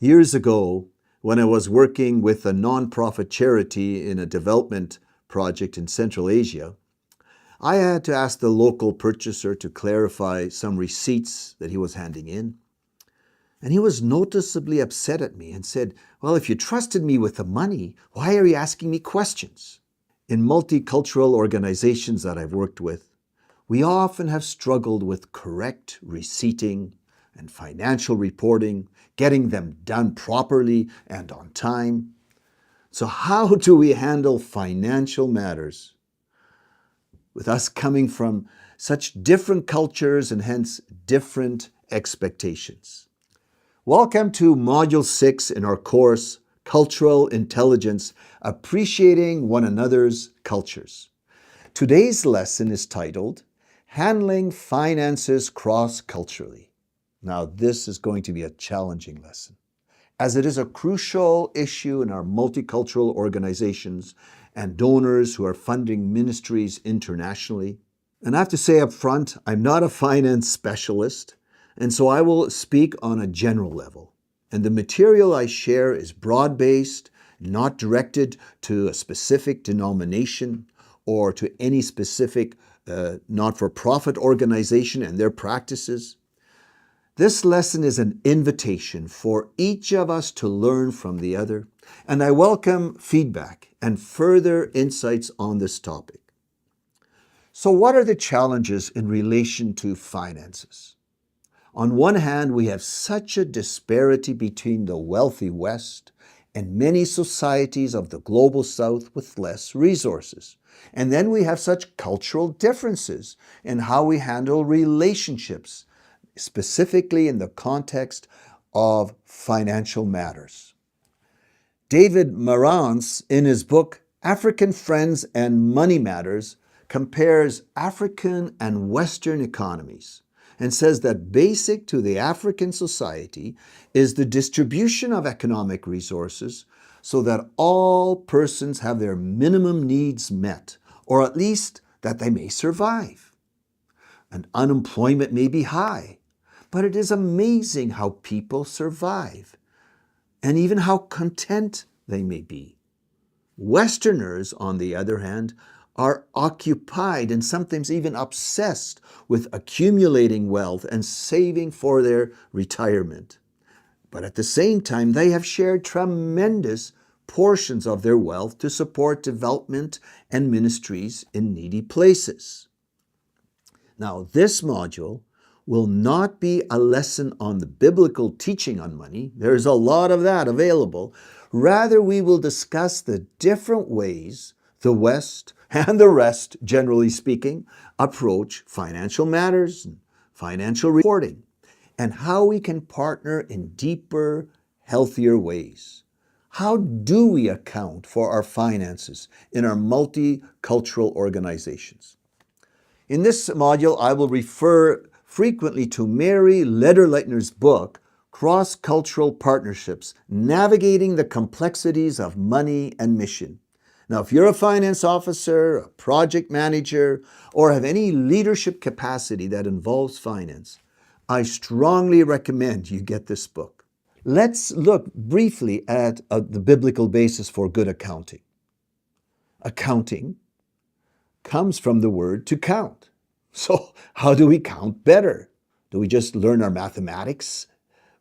Years ago, when I was working with a nonprofit charity in a development project in Central Asia, I had to ask the local purchaser to clarify some receipts that he was handing in. And he was noticeably upset at me and said, "Well, if you trusted me with the money, why are you asking me questions?" In multicultural organizations that I've worked with, we often have struggled with correct receipting and financial reporting, getting them done properly and on time. So how do we handle financial matters with us coming from such different cultures and hence different expectations? Welcome to Module 6 in our course, Cultural Intelligence, Appreciating One Another's Cultures. Today's lesson is titled, Handling Finances Cross-Culturally. Now, this is going to be a challenging lesson, as it is a crucial issue in our multicultural organizations and donors who are funding ministries internationally. And I have to say up front, I'm not a finance specialist, and so I will speak on a general level. And the material I share is broad-based, not directed to a specific denomination or to any specific not-for-profit organization and their practices. This lesson is an invitation for each of us to learn from the other, and I welcome feedback and further insights on this topic. So what are the challenges in relation to finances? On one hand, we have such a disparity between the wealthy West and many societies of the global South with less resources. And then we have such cultural differences in how we handle relationships, specifically in the context of financial matters. David Marantz, in his book, African Friends and Money Matters, compares African and Western economies and says that basic to the African society is the distribution of economic resources so that all persons have their minimum needs met, or at least that they may survive. And unemployment may be high, but it is amazing how people survive and even how content they may be. Westerners, on the other hand, are occupied and sometimes even obsessed with accumulating wealth and saving for their retirement. But at the same time, they have shared tremendous portions of their wealth to support development and ministries in needy places. Now, this module will not be a lesson on the biblical teaching on money. There's a lot of that available. Rather, we will discuss the different ways the West and the rest, generally speaking, approach financial matters and financial reporting, and how we can partner in deeper, healthier ways. How do we account for our finances in our multicultural organizations? In this module, I will refer frequently to Mary Lederleitner's book, Cross-Cultural Partnerships, Navigating the Complexities of Money and Mission. Now, if you're a finance officer, a project manager, or have any leadership capacity that involves finance, I strongly recommend you get this book. Let's look briefly at the biblical basis for good accounting. Accounting comes from the word to count. So how do we count better? Do we just learn our mathematics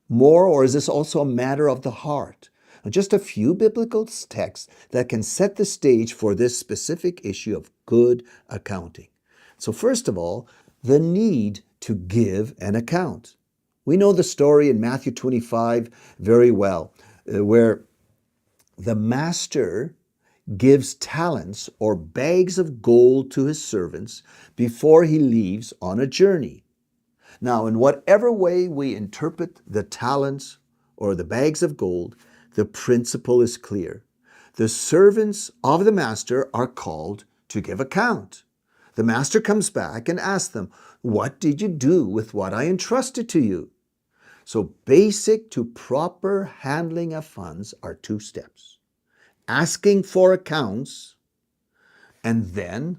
more, or is this also a matter of the heart? Just a few biblical texts that can set the stage for this specific issue of good accounting. So first of all, the need to give an account. We know the story in Matthew 25 very well, where the master gives talents or bags of gold to his servants before he leaves on a journey. Now, in whatever way we interpret the talents or the bags of gold, the principle is clear. The servants of the master are called to give account. The master comes back and asks them, "What did you do with what I entrusted to you?" So basic to proper handling of funds are two steps: asking for accounts, and then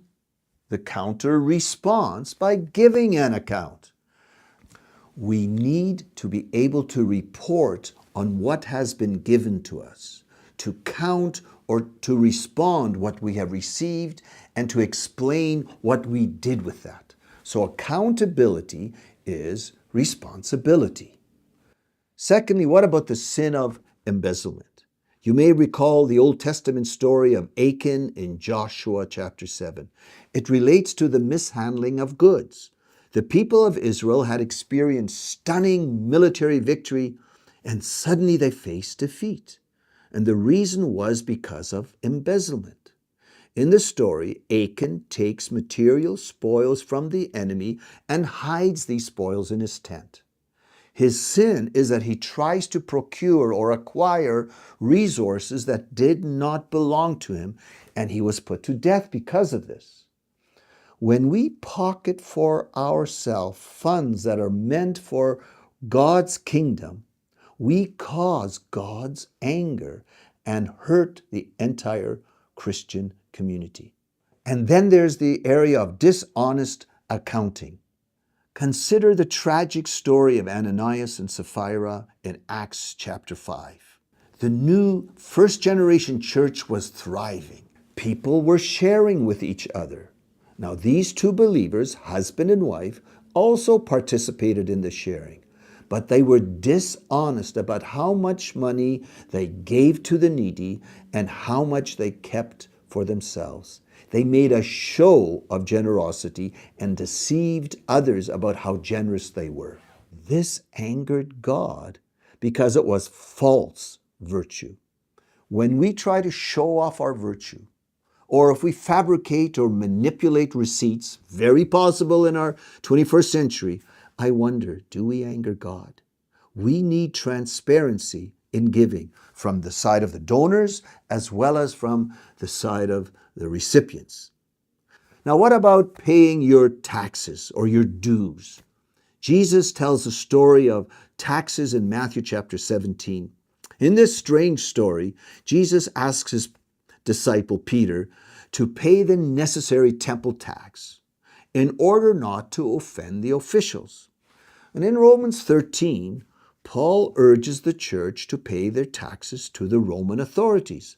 the counter response by giving an account. We need to be able to report on what has been given to us, to count or to respond what we have received, and to explain what we did with that. So accountability is responsibility. Secondly, what about the sin of embezzlement? You may recall the Old Testament story of Achan in Joshua chapter 7. It relates to the mishandling of goods. The people of Israel had experienced stunning military victory, and suddenly they faced defeat. And the reason was because of embezzlement. In the story, Achan takes material spoils from the enemy and hides these spoils in his tent. His sin is that he tries to procure or acquire resources that did not belong to him, and he was put to death because of this. When we pocket for ourselves funds that are meant for God's kingdom, we cause God's anger and hurt the entire Christian community. And then there's the area of dishonest accounting. Consider the tragic story of Ananias and Sapphira in Acts chapter 5. The new first-generation church was thriving. People were sharing with each other. Now, these two believers, husband and wife, also participated in the sharing, but they were dishonest about how much money they gave to the needy and how much they kept for themselves. They made a show of generosity and deceived others about how generous they were. This angered God because it was false virtue. When we try to show off our virtue, or if we fabricate or manipulate receipts, very possible in our 21st century, I wonder, do we anger God? We need transparency in giving from the side of the donors as well as from the side of the recipients. Now, what about paying your taxes or your dues? Jesus tells the story of taxes in Matthew chapter 17. In this strange story, Jesus asks his disciple Peter to pay the necessary temple tax in order not to offend the officials. And in Romans 13, Paul urges the church to pay their taxes to the Roman authorities.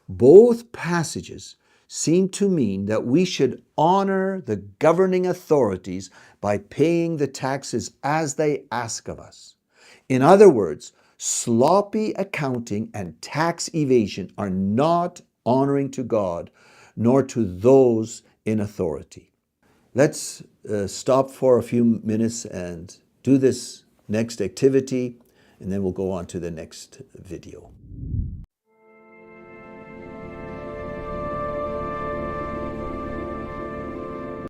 Both passages seem to mean that we should honor the governing authorities by paying the taxes as they ask of us. In other words, sloppy accounting and tax evasion are not honoring to God nor to those in authority. Let's stop for a few minutes and do this next activity, and then we'll go on to the next video.